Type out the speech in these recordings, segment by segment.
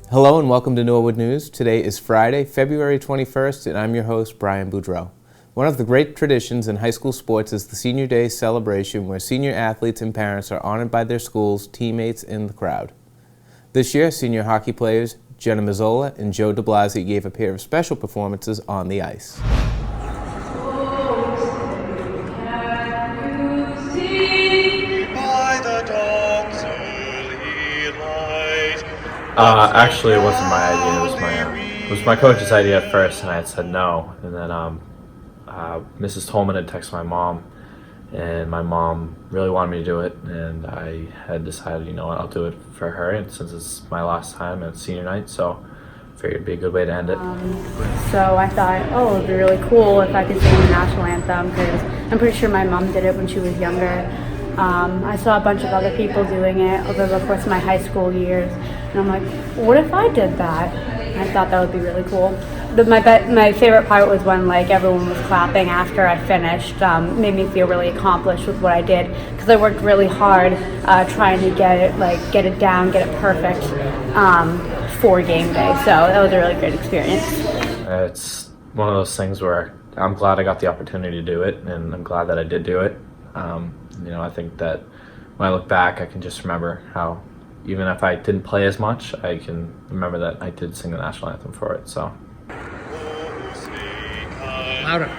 Hello and welcome to Norwood News. Today is Friday, February 21st, and I'm your host, Brian Boudreau. One of the great traditions in high school sports is the Senior Day celebration, where senior athletes and parents are honored by their schools, teammates, and the crowd. This year, senior hockey players Jenna Mazzola and Joe DeBlasi gave a pair of special performances on the ice. Actually, it wasn't my idea. It was my coach's idea at first, and I had said no. And then Mrs. Tolman had texted my mom, and my mom really wanted me to do it. And I had decided, you know what, I'll do it for her. And since it's my last time at senior night, so I figured it'd be a good way to end it. So I thought, it'd be really cool if I could sing the national anthem, because I'm pretty sure my mom did it when she was younger. I saw a bunch of other people doing it over the course of my high school years, and I'm like, what if I did that? And I thought that would be really cool. My favorite part was when everyone was clapping after I finished. Made me feel really accomplished with what I did, because I worked really hard trying to get it down, get it perfect for game day. So that was a really great experience. It's one of those things where I'm glad I got the opportunity to do it, and I'm glad that I did do it. I think that when I look back, I can just remember how, even if I didn't play as much, I can remember that I did sing the national anthem for it. So. Louder.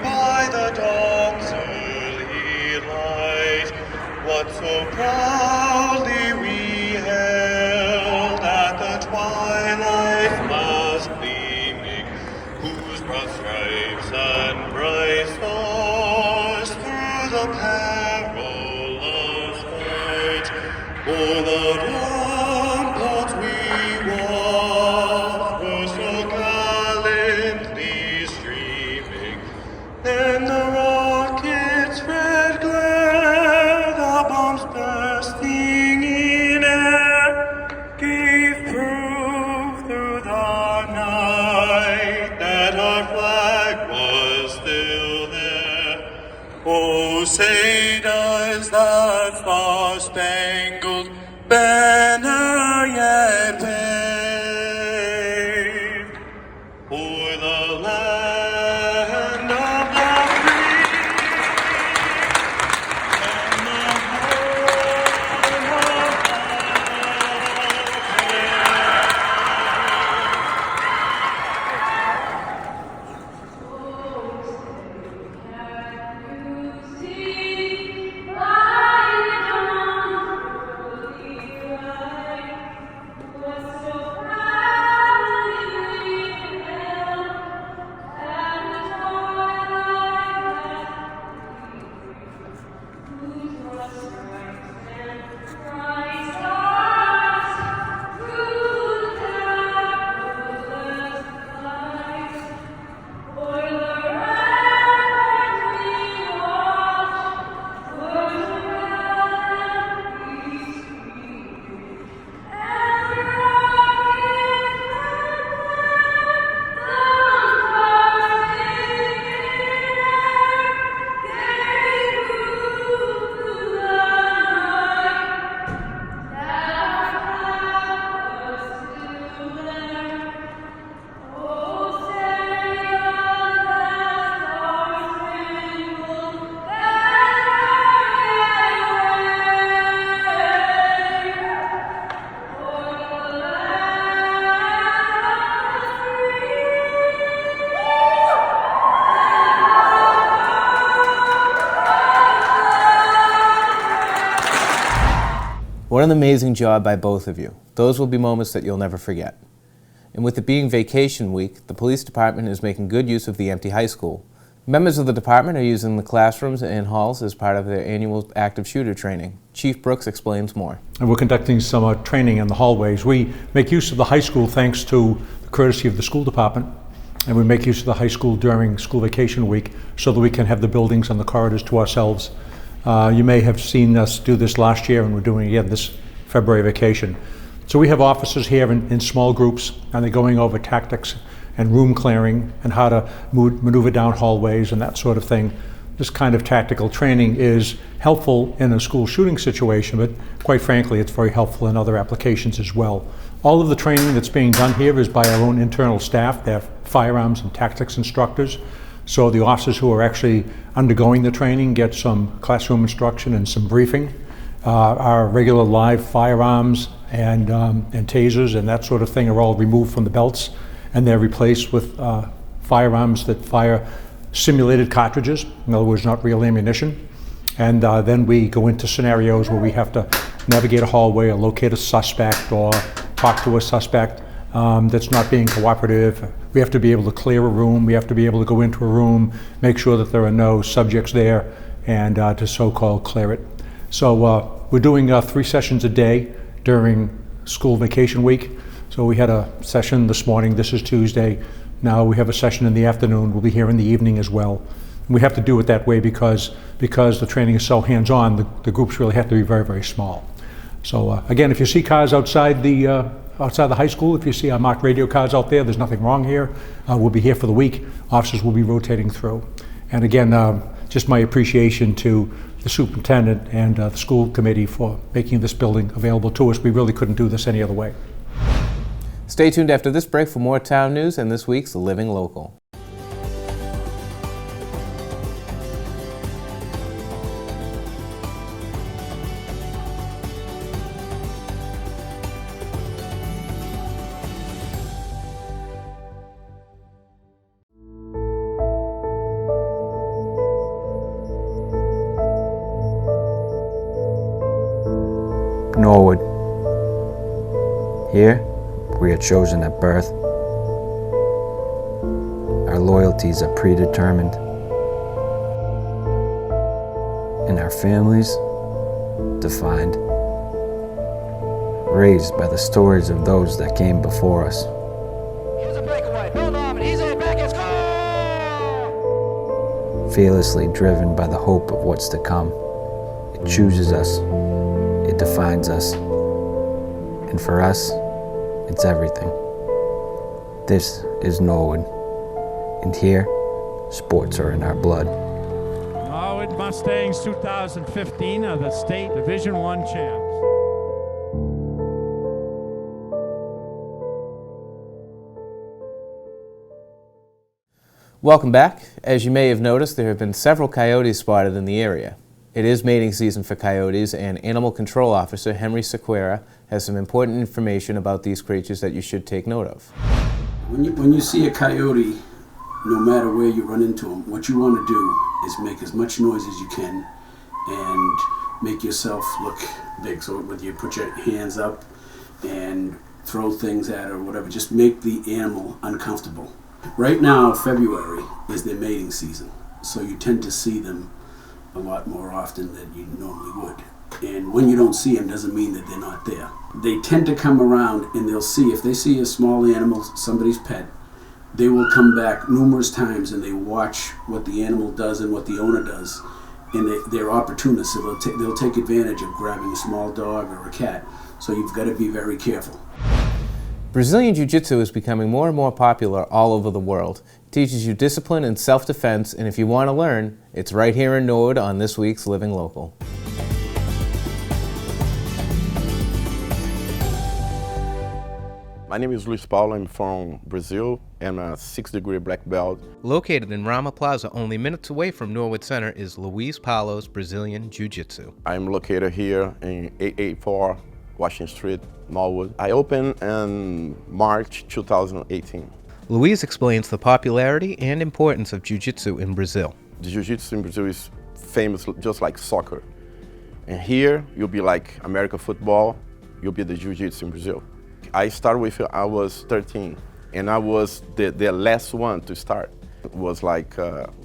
By the dawn's early light, what so proudly we held at the twilight's last gleaming, whose broad stripes and bright stars through the perilous fight, o'er the ramparts we walked, were so gallantly streaming. Then the rocket's red glare, the bombs bursting in air, gave proof through the night that our flag was still there. Oh, say does the star-spangled banner yet wave o'er the land of the free and the home of What an amazing job by both of you. Those will be moments that you'll never forget. And with it being vacation week, the police department is making good use of the empty high school. Members of the department are using the classrooms and halls as part of their annual active shooter training. Chief Brooks explains more. And we're conducting some training in the hallways. We make use of the high school thanks to the courtesy of the school department, and we make use of the high school during school vacation week so that we can have the buildings and the corridors to ourselves. You may have seen us do this last year, and we're doing it again this February vacation. So we have officers here in small groups, and they're going over tactics and room clearing and how to maneuver down hallways and that sort of thing. this kind of tactical training is helpful in a school shooting situation, but quite frankly, it's very helpful in other applications as well. All of the training that's being done here is by our own internal staff. They're firearms and tactics instructors. So the officers who are actually undergoing the training get some classroom instruction and some briefing. Our regular live firearms and tasers and that sort of thing are all removed from the belts, and they're replaced with firearms that fire simulated cartridges, in other words, not real ammunition. And then we go into scenarios where we have to navigate a hallway or locate a suspect or talk to a suspect that's not being cooperative. We have to be able to clear a room. We have to be able to go into a room, make sure that there are no subjects there, and to so-called clear it. So we're doing 3 sessions a day during school vacation week. So we had a session this morning. This is Tuesday. Now we have a session in the afternoon. We'll be here in the evening as well. And we have to do it that way because the training is so hands-on. The groups really have to be very, very small. So again, if you see cars outside the high school, if you see our marked radio cars out there, there's nothing wrong here. We'll be here for the week. Officers will be rotating through. And again, just my appreciation to the superintendent and the school committee for making this building available to us. We really couldn't do this any other way. Stay tuned after this break for more town news and this week's Living Local. Norwood. Here, we are chosen at birth. Our loyalties are predetermined. And our families defined. Raised by the stories of those that came before us. Here's a breakaway. Bill Norman, he's in back and score! Fearlessly driven by the hope of what's to come. It chooses us. It defines us. And for us, it's everything. This is Norwood. And here, sports are in our blood. Norwood Mustangs 2015 are the state Division I champs. Welcome back. As you may have noticed, there have been several coyotes spotted in the area. It is mating season for coyotes, and Animal Control Officer Henry Sequeira has some important information about these creatures that you should take note of. When you see a coyote, no matter where you run into them, what you want to do is make as much noise as you can and make yourself look big. So whether you put your hands up and throw things at it or whatever, just make the animal uncomfortable. Right now, February is their mating season, so you tend to see them a lot more often than you normally would. And when you don't see them doesn't mean that they're not there. They tend to come around and they'll see, if they see a small animal, somebody's pet, they will come back numerous times and they watch what the animal does and what the owner does. And they're opportunists, so they'll take advantage of grabbing a small dog or a cat. So you've got to be very careful. Brazilian Jiu-Jitsu is becoming more and more popular all over the world. It teaches you discipline and self-defense, and if you want to learn, it's right here in Norwood on this week's Living Local. My name is Luis Paulo. I'm from Brazil. I'm a 6th-degree black belt. Located in Rama Plaza, only minutes away from Norwood Center, is Luis Paulo's Brazilian Jiu-Jitsu. I'm located here in 884 Washington Street, Norwood. I opened in March 2018. Luis explains the popularity and importance of Jiu-Jitsu in Brazil. The Jiu-Jitsu in Brazil is famous just like soccer. And here, you'll be like American football, you'll be the Jiu-Jitsu in Brazil. I started with it, I was 13, and I was the last one to start. It was like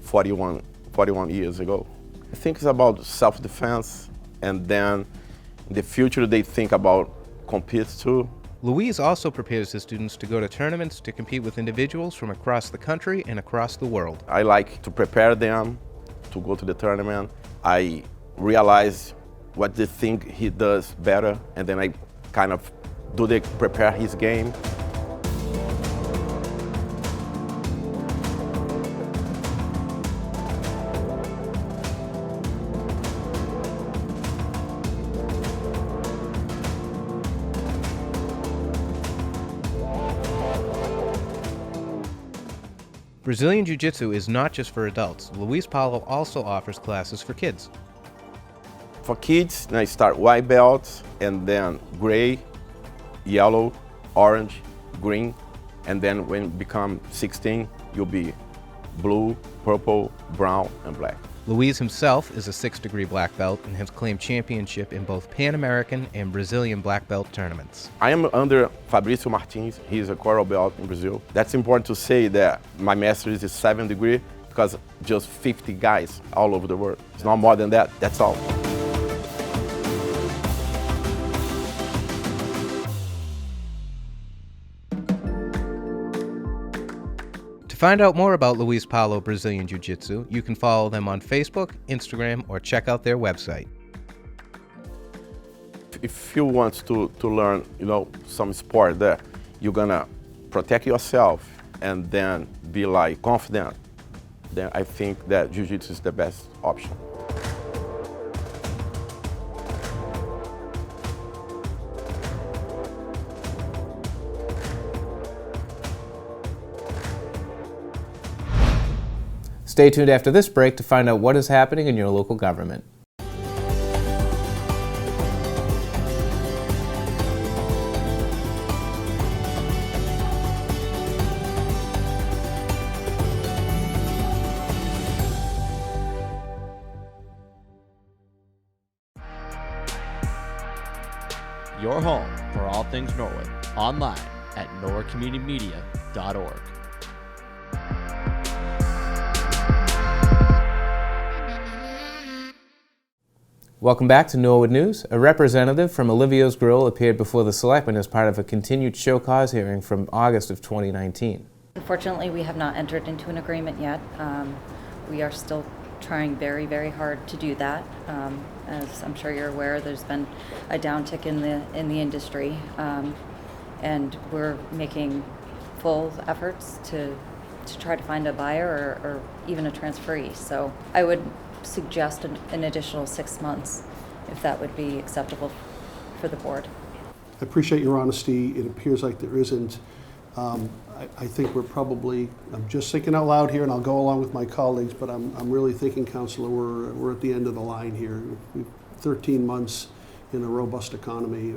41 years ago. I think it's about self-defense, and then in the future they think about compete too. Luis also prepares his students to go to tournaments to compete with individuals from across the country and across the world. I like to prepare them to go to the tournament. I realize what they think he does better, and then I kind of prepare his game. Brazilian Jiu-Jitsu is not just for adults. Luis Paulo also offers classes for kids. For kids, I start white belts and then gray, yellow, orange, green, and then when you become 16, you'll be blue, purple, brown, and black. Luis himself is a 6th-degree black belt and has claimed championship in both Pan American and Brazilian black belt tournaments. I am under Fabrício Martins. He's a coral belt in Brazil. That's important to say that my master's is 7th degree because just 50 guys all over the world. It's not more than that, that's all. To find out more about Luis Paulo Brazilian Jiu-Jitsu, you can follow them on Facebook, Instagram, or check out their website. If you want to learn, some sport that you're gonna protect yourself and then be like confident, then I think that Jiu-Jitsu is the best option. Stay tuned after this break to find out what is happening in your local government. Your home for all things Norwood, online at norwoodcommunitymedia.org. Welcome back to Norwood News. A representative from Olivio's Grill appeared before the Selectmen as part of a continued show cause hearing from August of 2019. Unfortunately, we have not entered into an agreement yet. We are still trying very, very hard to do that. As I'm sure you're aware, there's been a downtick in the industry, and we're making full efforts to try to find a buyer or even a transferee. So I would suggest an additional 6 months, if that would be acceptable for the board. I appreciate your honesty. It appears like there isn't. I think I'm just thinking out loud here, and I'll go along with my colleagues, but I'm really thinking, Councillor, we're at the end of the line here. 13 months in a robust economy,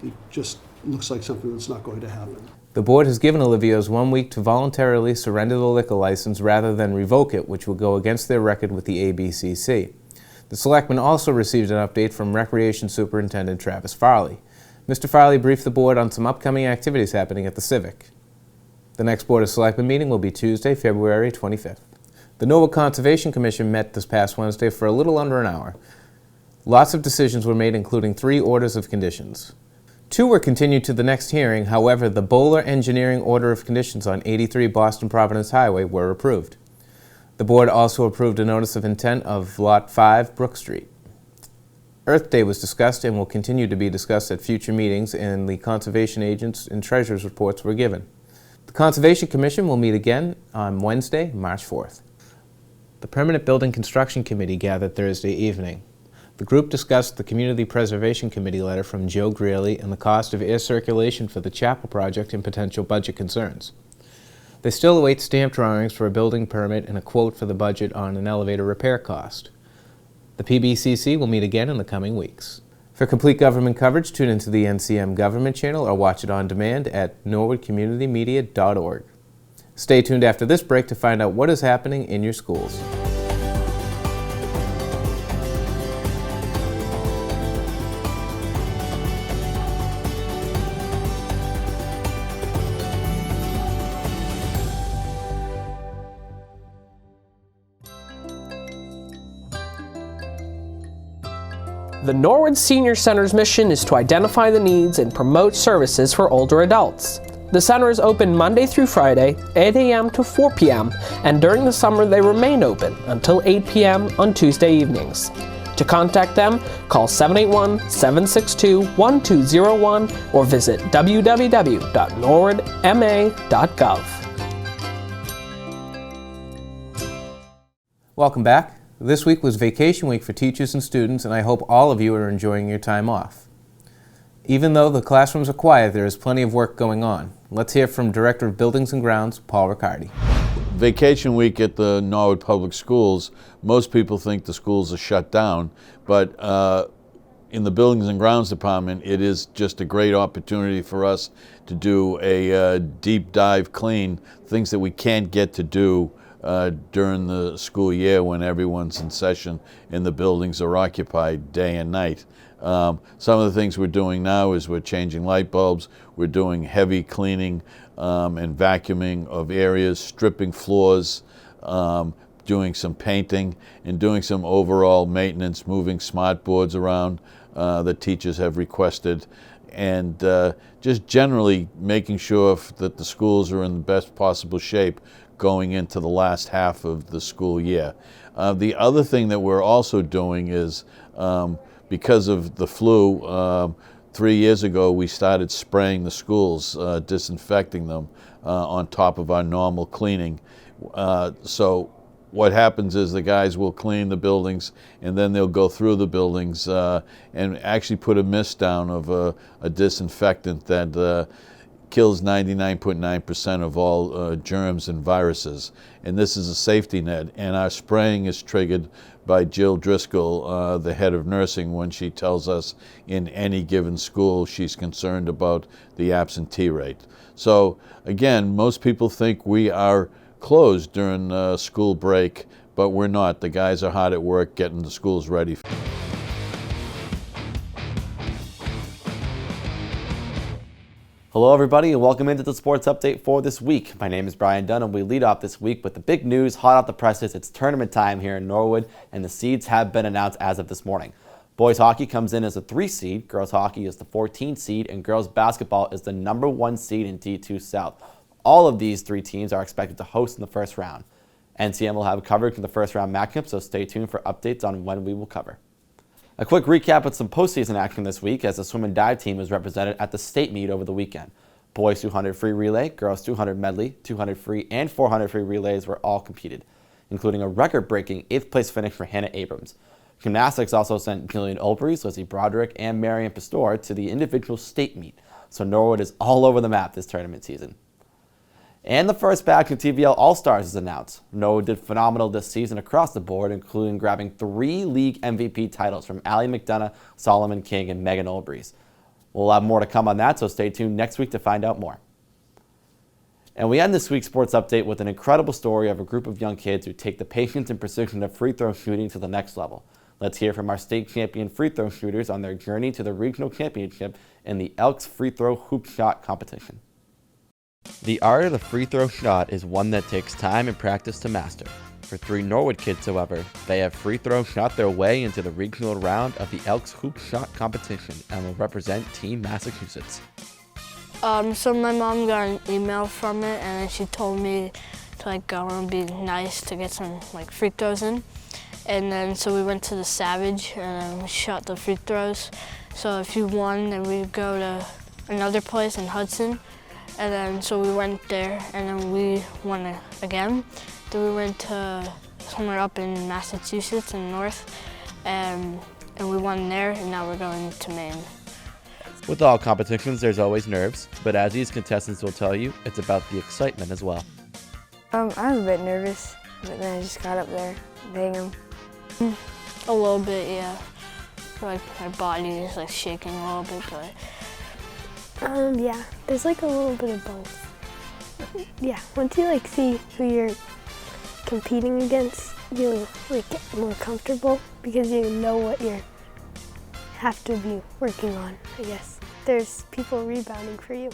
it just looks like something that's not going to happen. The board has given Olivio's 1 week to voluntarily surrender the liquor license rather than revoke it, which will go against their record with the ABCC. The Selectmen also received an update from Recreation Superintendent Travis Farley. Mr. Farley briefed the board on some upcoming activities happening at the Civic. The next Board of Selectmen meeting will be Tuesday, February 25th. The Norwood Conservation Commission met this past Wednesday for a little under an hour. Lots of decisions were made, including 3 orders of conditions. 2 were continued to the next hearing. However, the Bowler Engineering Order of Conditions on 83 Boston Providence Highway were approved. The board also approved a notice of intent of Lot 5, Brook Street. Earth Day was discussed and will continue to be discussed at future meetings, and the conservation agents and treasurers' reports were given. The Conservation Commission will meet again on Wednesday, March 4th. The Permanent Building Construction Committee gathered Thursday evening. The group discussed the Community Preservation Committee letter from Joe Greeley and the cost of air circulation for the chapel project and potential budget concerns. They still await stamp drawings for a building permit and a quote for the budget on an elevator repair cost. The PBCC will meet again in the coming weeks. For complete government coverage, tune into the NCM Government Channel or watch it on demand at norwoodcommunitymedia.org. Stay tuned after this break to find out what is happening in your schools. The Norwood Senior Center's mission is to identify the needs and promote services for older adults. The center is open Monday through Friday, 8 a.m. to 4 p.m., and during the summer they remain open until 8 p.m. on Tuesday evenings. To contact them, call 781-762-1201 or visit www.norwoodma.gov. Welcome back. This week was vacation week for teachers and students, and I hope all of you are enjoying your time off. Even though the classrooms are quiet, there is plenty of work going on. Let's hear from Director of Buildings and Grounds, Paul Riccardi. vacation week at the Norwood Public Schools, most people think the schools are shut down, but in the Buildings and Grounds Department, it is just a great opportunity for us to do a deep dive clean, things that we can't get to do during the school year when everyone's in session and the buildings are occupied day and night. Some of the things we're doing now is we're changing light bulbs, we're doing heavy cleaning and vacuuming of areas, stripping floors, doing some painting, and doing some overall maintenance, moving smart boards around that teachers have requested, and just generally making sure that the schools are in the best possible shape going into the last half of the school year. The other thing that we're also doing is, because of the flu, 3 years ago we started spraying the schools, disinfecting them on top of our normal cleaning. So what happens is the guys will clean the buildings and then they'll go through the buildings and actually put a mist down of a disinfectant that kills 99.9% of all germs and viruses. And this is a safety net, and our spraying is triggered by Jill Driscoll, the head of nursing, when she tells us in any given school she's concerned about the absentee rate. So again, most people think we are closed during school break, but we're not. The guys are hard at work getting the schools ready. Hello everybody and welcome into the sports update for this week. My name is Brian Dunn and we lead off this week with the big news hot off the presses. It's tournament time here in Norwood and the seeds have been announced as of this morning. Boys hockey comes in as a 3 seed, girls hockey is the 14 seed, and girls basketball is the number 1 seed in D2 South. All of these 3 teams are expected to host in the first round. NCM will have coverage in the first round matchup, so stay tuned for updates on when we will cover. A quick recap with some postseason action this week as the swim and dive team was represented at the state meet over the weekend. Boys 200 free relay, girls 200 medley, 200 free, and 400 free relays were all competed, including a record-breaking 8th place finish for Hannah Abrams. Gymnastics also sent Jillian Olbrys, Lizzie Broderick, and Marion Pastor to the individual state meet, so Norwood is all over the map this tournament season. And the first batch of TVL All-Stars is announced. Norwood did phenomenal this season across the board, including grabbing 3 league MVP titles from Allie McDonough, Solomon King, and Megan Olbrys. We'll have more to come on that, so stay tuned next week to find out more. And we end this week's sports update with an incredible story of a group of young kids who take the patience and precision of free throw shooting to the next level. Let's hear from our state champion free throw shooters on their journey to the regional championship in the Elks free throw hoop shot competition. The art of the free throw shot is one that takes time and practice to master. For 3 Norwood kids, however, they have free throw shot their way into the regional round of the Elks hoop shot competition and will represent Team Massachusetts. So my mom got an email from it and then she told me to go and be nice to get some free throws in. And then so we went to the Savage and we shot the free throws. So if you won, then we'd go to another place in Hudson. And then so we went there and then we won again. Then we went to somewhere up in Massachusetts in North and we won there, and now we're going to Maine. With all competitions, there's always nerves, but as these contestants will tell you, it's about the excitement as well. I was a bit nervous, but then I just got up there, bang them. A little bit, yeah. My body is shaking a little bit, but. Yeah, there's a little bit of both. Yeah, once you see who you're competing against, you get more comfortable because you know what you have to be working on, I guess. There's people rebounding for you,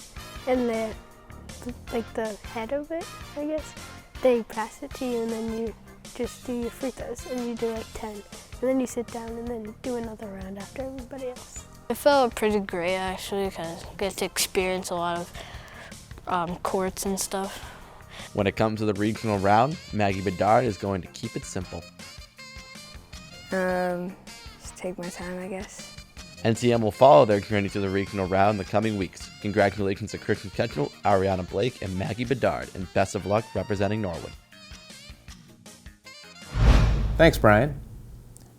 and the head of it, I guess, they pass it to you and then you just do your free throws and you do 10. And then you sit down and then do another round after everybody else. It felt pretty great actually because I get to experience a lot of courts and stuff. When it comes to the regional round, Maggie Bedard is going to keep it simple. Just take my time, I guess. NCM will follow their journey to the regional round in the coming weeks. Congratulations to Christian Ketchel, Ariana Blake, and Maggie Bedard, and best of luck representing Norwood. Thanks, Brian.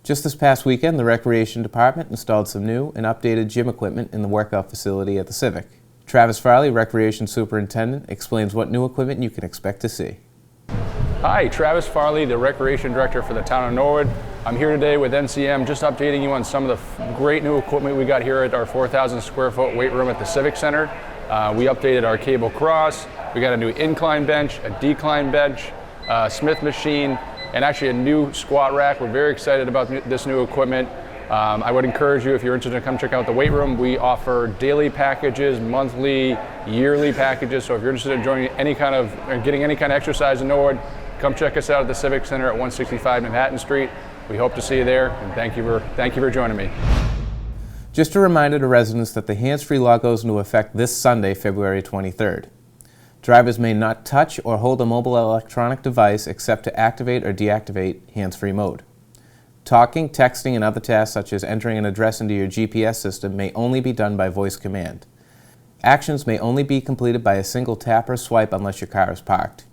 Just this past weekend, the Recreation Department installed some new and updated gym equipment in the workout facility at the Civic. Travis Farley, Recreation Superintendent, explains what new equipment you can expect to see. Hi, Travis Farley, the Recreation Director for the town of Norwood. I'm here today with NCM, just updating you on some of the great new equipment we got here at our 4,000 square foot weight room at the Civic Center. We updated our cable cross, we got a new incline bench, a decline bench, Smith machine, and actually a new squat rack. We're very excited about this new equipment. I would encourage you, if you're interested, to come check out the weight room. We offer daily packages, monthly, yearly packages, so if you're interested in joining getting any kind of exercise in Norwood, come check us out at the Civic Center at 165 Manhattan Street. We hope to see you there, and thank you for joining me. Just a reminder to residents that the hands-free law goes into effect this Sunday, February 23rd. Drivers may not touch or hold a mobile electronic device except to activate or deactivate hands-free mode. Talking, texting, and other tasks such as entering an address into your GPS system may only be done by voice command. Actions may only be completed by a single tap or swipe unless your car is parked.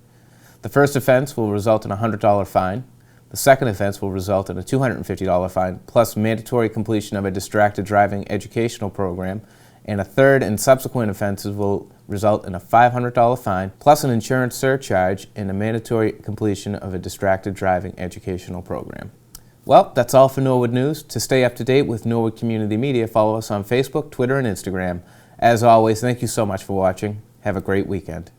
The first offense will result in a $100 fine. The second offense will result in a $250 fine, plus mandatory completion of a distracted driving educational program, and a third and subsequent offenses will result in a $500 fine, plus an insurance surcharge and a mandatory completion of a distracted driving educational program. Well, that's all for Norwood News. To stay up to date with Norwood Community Media, follow us on Facebook, Twitter, and Instagram. As always, thank you so much for watching. Have a great weekend.